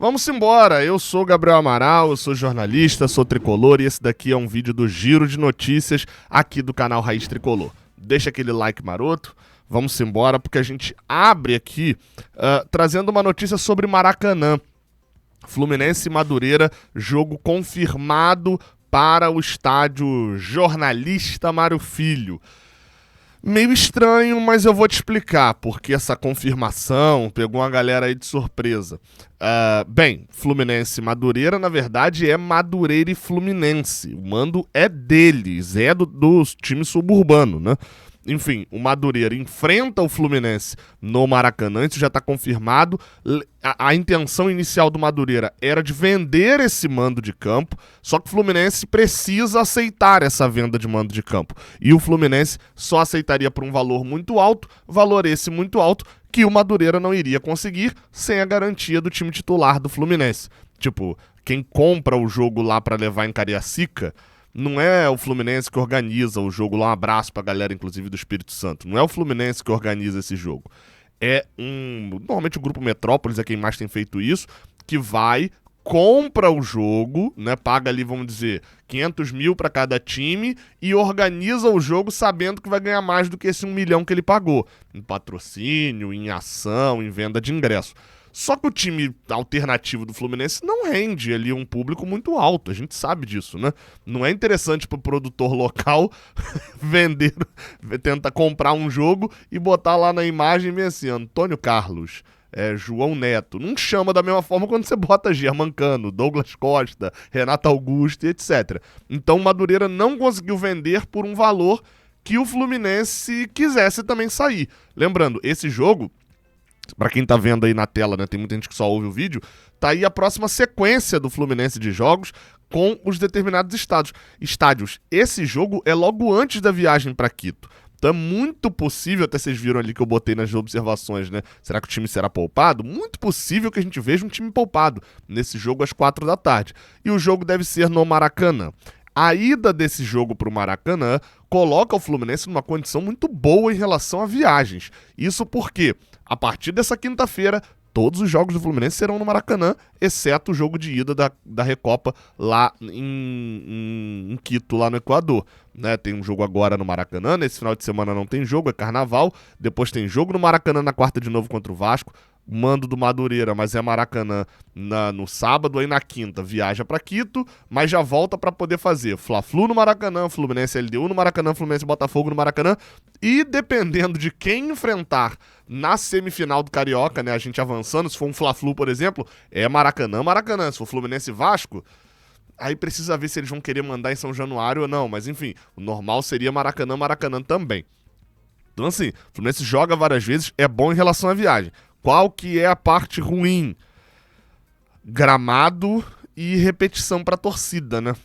Vamos embora, eu sou o Gabriel Amaral, eu sou jornalista, sou tricolor e esse daqui é um vídeo do Giro de Notícias aqui do canal Raiz Tricolor. Deixa aquele like maroto, vamos embora porque a gente abre aqui trazendo uma notícia sobre Maracanã. Fluminense e Madureira, jogo confirmado para o estádio Jornalista Mário Filho. Meio estranho, mas eu vou te explicar porque essa confirmação pegou uma galera aí de surpresa. Bem, Fluminense e Madureira, na verdade, é Madureira e Fluminense. O mando é deles, é do time suburbano, né? Enfim, o Madureira enfrenta o Fluminense no Maracanã, isso já está confirmado. A intenção inicial do Madureira era de vender esse mando de campo, só que o Fluminense precisa aceitar essa venda de mando de campo. E o Fluminense só aceitaria por um valor muito alto, valor esse muito alto, que o Madureira não iria conseguir sem a garantia do time titular do Fluminense. Tipo, quem compra o jogo lá para levar em Cariacica não é o Fluminense que organiza o jogo lá, um abraço pra galera, inclusive, do Espírito Santo. Não é o Fluminense que organiza esse jogo. Normalmente o Grupo Metrópolis é quem mais tem feito isso, que vai, compra o jogo, né, paga ali, vamos dizer, 500 mil pra cada time e organiza o jogo sabendo que vai ganhar mais do que esse 1 milhão que ele pagou. Em patrocínio, em ação, em venda de ingresso. Só que o time alternativo do Fluminense não rende ali um público muito alto, a gente sabe disso, né? Não é interessante pro produtor local tentar comprar um jogo e botar lá na imagem bem assim, Antônio Carlos, João Neto. Não chama da mesma forma quando você bota Germancano, Douglas Costa, Renato Augusto e etc. Então o Madureira não conseguiu vender por um valor que o Fluminense quisesse também sair. Lembrando, esse jogo, pra quem tá vendo aí na tela, né, tem muita gente que só ouve o vídeo, tá aí a próxima sequência do Fluminense de jogos com os determinados estádios. Esse jogo é logo antes da viagem pra Quito. Então é muito possível, até vocês viram ali que eu botei nas observações, né? Será que o time será poupado? Muito possível que a gente veja um time poupado nesse jogo às 4 da tarde. E o jogo deve ser no Maracanã. A ida desse jogo para o Maracanã coloca o Fluminense numa condição muito boa em relação a viagens. Isso porque, a partir dessa quinta-feira, todos os jogos do Fluminense serão no Maracanã, exceto o jogo de ida da Recopa lá em Quito, lá no Equador. Né? Tem um jogo agora no Maracanã, nesse final de semana não tem jogo, é carnaval. Depois tem jogo no Maracanã na quarta de novo contra o Vasco. Mando do Madureira, mas é Maracanã no sábado, aí na quinta viaja pra Quito, mas já volta pra poder fazer Fla-Flu no Maracanã, Fluminense LDU no Maracanã, Fluminense Botafogo no Maracanã, e dependendo de quem enfrentar na semifinal do Carioca, né, a gente avançando, se for um Fla-Flu, por exemplo, é Maracanã, se for Fluminense Vasco, aí precisa ver se eles vão querer mandar em São Januário ou não, mas enfim, o normal seria Maracanã também. Então assim, o Fluminense joga várias vezes, é bom em relação à viagem. Qual que é a parte ruim? Gramado e repetição para a torcida, né?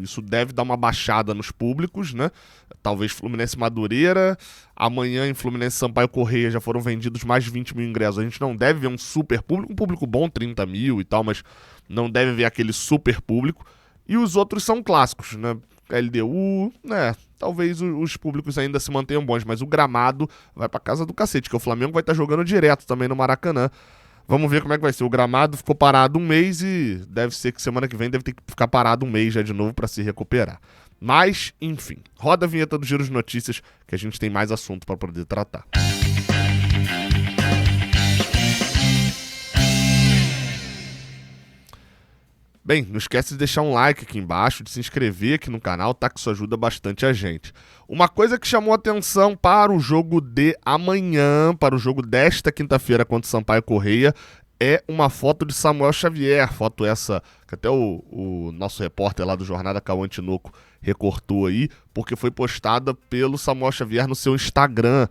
Isso deve dar uma baixada nos públicos, né? Talvez Fluminense Madureira, amanhã em Fluminense Sampaio Corrêa já foram vendidos mais de 20 mil ingressos. A gente não deve ver um super público, um público bom, 30 mil e tal, mas não deve ver aquele super público. E os outros são clássicos, né? LDU, né? Talvez os públicos ainda se mantenham bons, mas o gramado vai pra casa do cacete, que o Flamengo vai estar jogando direto também no Maracanã. Vamos ver como é que vai ser. O gramado ficou parado um mês e deve ser que semana que vem deve ter que ficar parado um mês já de novo pra se recuperar. Mas, enfim, roda a vinheta do Giro de Notícias que a gente tem mais assunto pra poder tratar. Bem, não esquece de deixar um like aqui embaixo, de se inscrever aqui no canal, tá? Que isso ajuda bastante a gente. Uma coisa que chamou atenção para o jogo de amanhã, para o jogo desta quinta-feira contra o Sampaio Corrêa, é uma foto de Samuel Xavier. Foto essa que até o nosso repórter lá do Jornada, Cauã Tinoco, recortou aí, porque foi postada pelo Samuel Xavier no seu Instagram.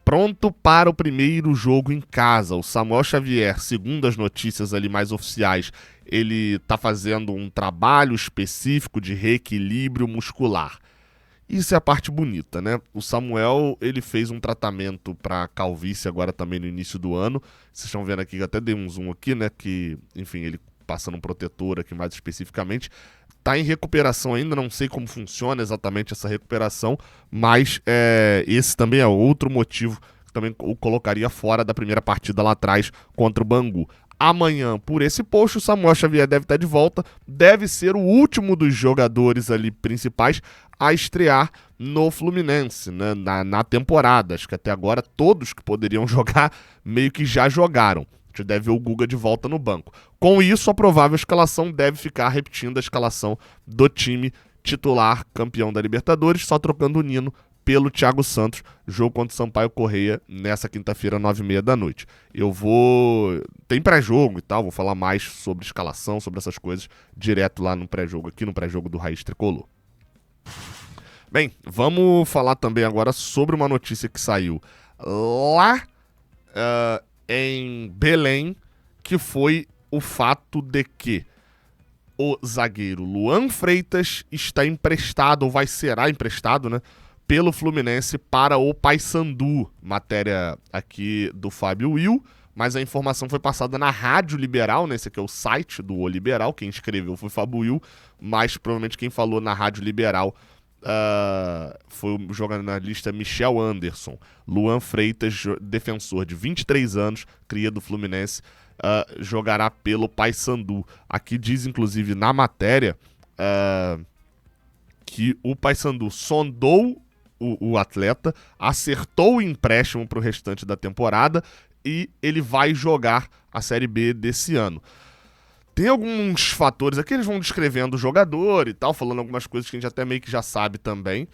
Pronto para o primeiro jogo em casa. O Samuel Xavier, segundo as notícias ali mais oficiais, ele está fazendo um trabalho específico de reequilíbrio muscular. Isso é a parte bonita, né? O Samuel, ele fez um tratamento para calvície agora também no início do ano. Vocês estão vendo aqui, até dei um zoom aqui, né? Que, enfim, ele passando um protetor aqui mais especificamente. Tá em recuperação ainda, não sei como funciona exatamente essa recuperação, mas esse também é outro motivo que também o colocaria fora da primeira partida lá atrás contra o Bangu. amanhã por esse posto. O Samuel Xavier deve estar de volta, deve ser o último dos jogadores ali principais a estrear no Fluminense, né, na temporada. Acho que até agora todos que poderiam jogar meio que já jogaram. A gente deve ver o Guga de volta no banco. Com isso, a provável escalação deve ficar repetindo a escalação do time titular campeão da Libertadores, só trocando o Nino pelo Thiago Santos, jogo contra o Sampaio Corrêa nessa quinta-feira, 9h30 da noite. Tem pré-jogo e tal, vou falar mais sobre escalação, sobre essas coisas, direto lá no pré-jogo, aqui no pré-jogo do Raiz Tricolor. Bem, vamos falar também agora sobre uma notícia que saiu lá em Belém, que foi o fato de que o zagueiro Luan Freitas está emprestado, ou será emprestado, né, pelo Fluminense para o Paysandu. Matéria aqui do Fábio Will, mas a informação foi passada na Rádio Liberal, né? Esse aqui é o site do O Liberal, quem escreveu foi o Fábio Will, mas provavelmente quem falou na Rádio Liberal foi o jornalista Michel Anderson. Luan Freitas, defensor de 23 anos, cria do Fluminense, jogará pelo Paysandu. Aqui diz, inclusive, na matéria, que o Paysandu sondou o atleta, acertou o empréstimo para o restante da temporada e ele vai jogar a Série B desse ano. Tem alguns fatores aqui, eles vão descrevendo o jogador e tal, falando algumas coisas que a gente até meio que já sabe também.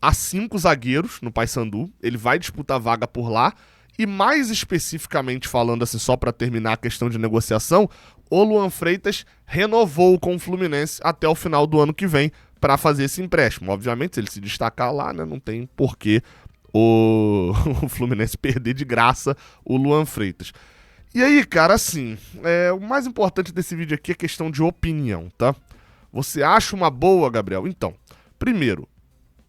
Há 5 zagueiros no Paysandu, ele vai disputar vaga por lá. E mais especificamente falando, assim, só para terminar a questão de negociação, o Luan Freitas renovou com o Fluminense até o final do ano que vem para fazer esse empréstimo. Obviamente, se ele se destacar lá, né, não tem porquê o Fluminense perder de graça o Luan Freitas. E aí, cara, assim, o mais importante desse vídeo aqui é questão de opinião, tá? Você acha uma boa, Gabriel? Então, primeiro,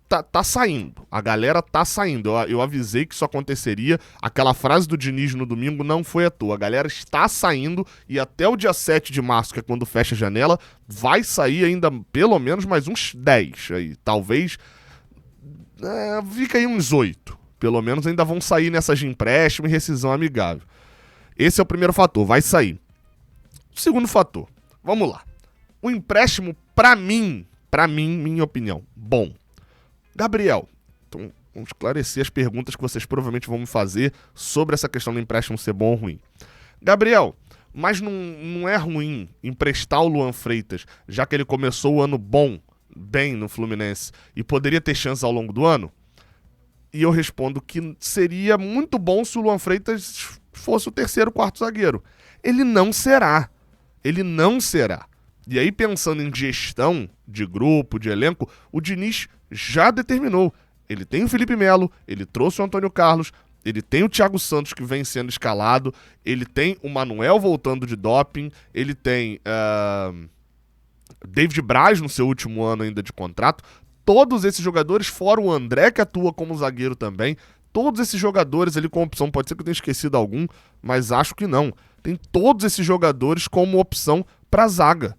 tá saindo. A galera tá saindo. Eu avisei que isso aconteceria. Aquela frase do Diniz no domingo não foi à toa. A galera está saindo e até o dia 7 de março, que é quando fecha a janela, vai sair ainda pelo menos mais uns 10 aí. Talvez fica aí uns 8. Pelo menos ainda vão sair nessas de empréstimo e rescisão amigável. Esse é o primeiro fator, vai sair. O segundo fator, vamos lá. O empréstimo, pra mim, minha opinião, bom. Gabriel, então vamos esclarecer as perguntas que vocês provavelmente vão me fazer sobre essa questão do empréstimo ser bom ou ruim. Gabriel, mas não é ruim emprestar o Luan Freitas, já que ele começou o ano bem no Fluminense e poderia ter chance ao longo do ano? E eu respondo que seria muito bom se o Luan Freitas fosse o terceiro, quarto zagueiro. Ele não será. E aí, pensando em gestão de grupo, de elenco, o Diniz já determinou. Ele tem o Felipe Melo, ele trouxe o Antônio Carlos, ele tem o Thiago Santos que vem sendo escalado, ele tem o Manuel voltando de doping, ele tem David Braz no seu último ano ainda de contrato. Todos esses jogadores, fora o André que atua como zagueiro também, todos esses jogadores ali com opção, pode ser que eu tenha esquecido algum, mas acho que não. Tem todos esses jogadores como opção para zaga.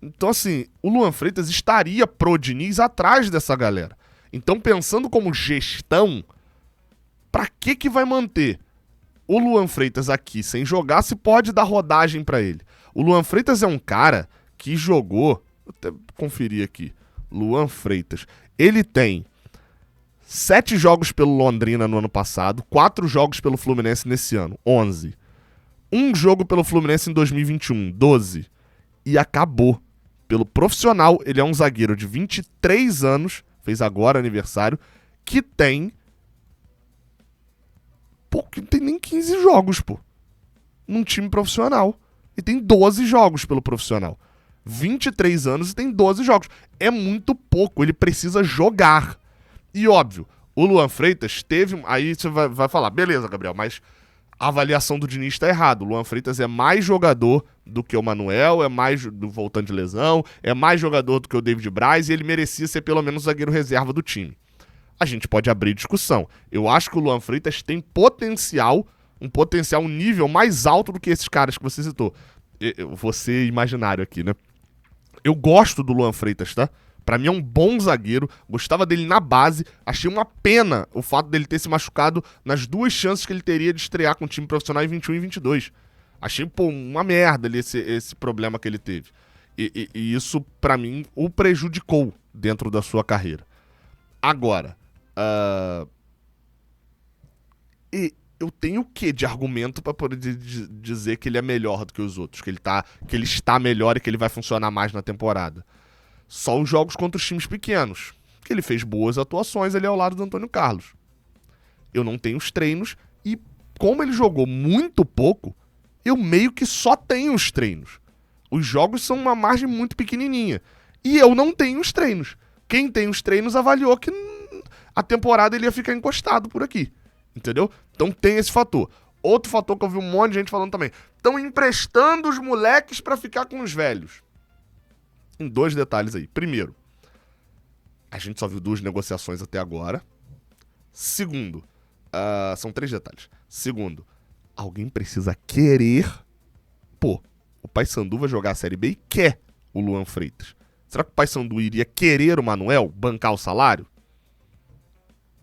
Então, assim, o Luan Freitas estaria pro Diniz atrás dessa galera. Então, pensando como gestão, pra que vai manter o Luan Freitas aqui sem jogar se pode dar rodagem pra ele? O Luan Freitas é um cara que jogou, vou até conferir aqui, Luan Freitas, ele tem 7 jogos pelo Londrina no ano passado, 4 jogos pelo Fluminense nesse ano, 11. 1 jogo pelo Fluminense em 2021, 12. E acabou. Pelo profissional, ele é um zagueiro de 23 anos, fez agora aniversário, que tem... que não tem nem 15 jogos, num time profissional. E tem 12 jogos pelo profissional. 23 anos e tem 12 jogos. É muito pouco, ele precisa jogar. E óbvio, o Luan Freitas teve... Aí você vai falar, beleza, Gabriel, mas a avaliação do Diniz está errada. O Luan Freitas é mais jogador do que o Manuel, é mais do voltando de lesão, é mais jogador do que o David Braz e ele merecia ser pelo menos o zagueiro reserva do time. A gente pode abrir discussão. Eu acho que o Luan Freitas tem potencial, um nível mais alto do que esses caras que você citou. Eu vou ser imaginário aqui, né? Eu gosto do Luan Freitas, tá? Pra mim é um bom zagueiro, gostava dele na base, achei uma pena o fato dele ter se machucado nas 2 chances que ele teria de estrear com o time profissional em 21 e 22. Achei, pô, uma merda ali esse problema que ele teve. E isso, pra mim, o prejudicou dentro da sua carreira. Agora, eu tenho o que de argumento pra poder dizer que ele é melhor do que os outros, que ele está melhor e que ele vai funcionar mais na temporada? Só os jogos contra os times pequenos, que ele fez boas atuações ali ao lado do Antônio Carlos. Eu não tenho os treinos e, como ele jogou muito pouco, eu meio que só tenho os treinos. Os jogos são uma margem muito pequenininha. E eu não tenho os treinos. Quem tem os treinos avaliou que a temporada ele ia ficar encostado por aqui. Entendeu? Então tem esse fator. Outro fator que eu vi um monte de gente falando também. Estão emprestando os moleques pra ficar com os velhos. Em 2 detalhes aí. Primeiro, a gente só viu 2 negociações até agora. Segundo, são 3 detalhes. Segundo, alguém precisa querer. Pô, o Paysandu vai jogar a Série B e quer o Luan Freitas. Será que o Paysandu iria querer o Manuel, bancar o salário?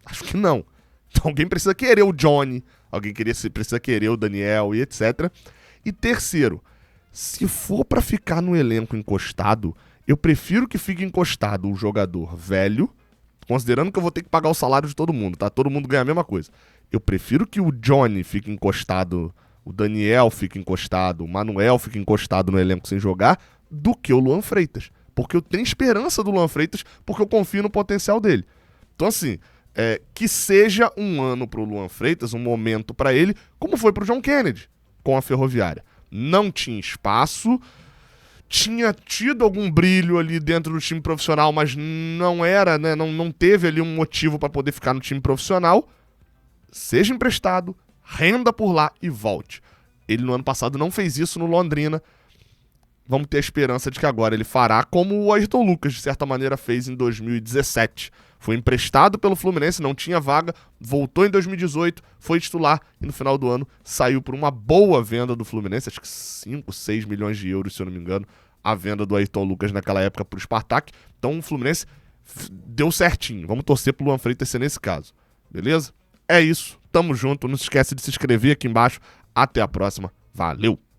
Acho que não. Então alguém precisa querer o Johnny, alguém precisa querer o Daniel e etc. E terceiro, se for pra ficar no elenco encostado, eu prefiro que fique encostado o jogador velho, considerando que eu vou ter que pagar o salário de todo mundo, tá? Todo mundo ganha a mesma coisa. Eu prefiro que o Johnny fique encostado, o Daniel fique encostado, o Manuel fique encostado no elenco sem jogar, do que o Luan Freitas. Porque eu tenho esperança do Luan Freitas, porque eu confio no potencial dele. Então assim, que seja um ano pro Luan Freitas, um momento pra ele, como foi pro John Kennedy, com a Ferroviária. Não tinha espaço, tinha tido algum brilho ali dentro do time profissional, mas não era, né? Não teve ali um motivo para poder ficar no time profissional. Seja emprestado, renda por lá e volte. Ele no ano passado não fez isso no Londrina. Vamos ter a esperança de que agora ele fará como o Ayrton Lucas, de certa maneira, fez em 2017. Foi emprestado pelo Fluminense, não tinha vaga, voltou em 2018, foi titular e no final do ano saiu por uma boa venda do Fluminense, acho que 5, 6 milhões de euros, se eu não me engano, a venda do Ayrton Lucas naquela época pro Spartak. Então o Fluminense deu certinho. Vamos torcer pro Luan Freitas ser nesse caso. Beleza? É isso. Tamo junto. Não se esquece de se inscrever aqui embaixo. Até a próxima. Valeu!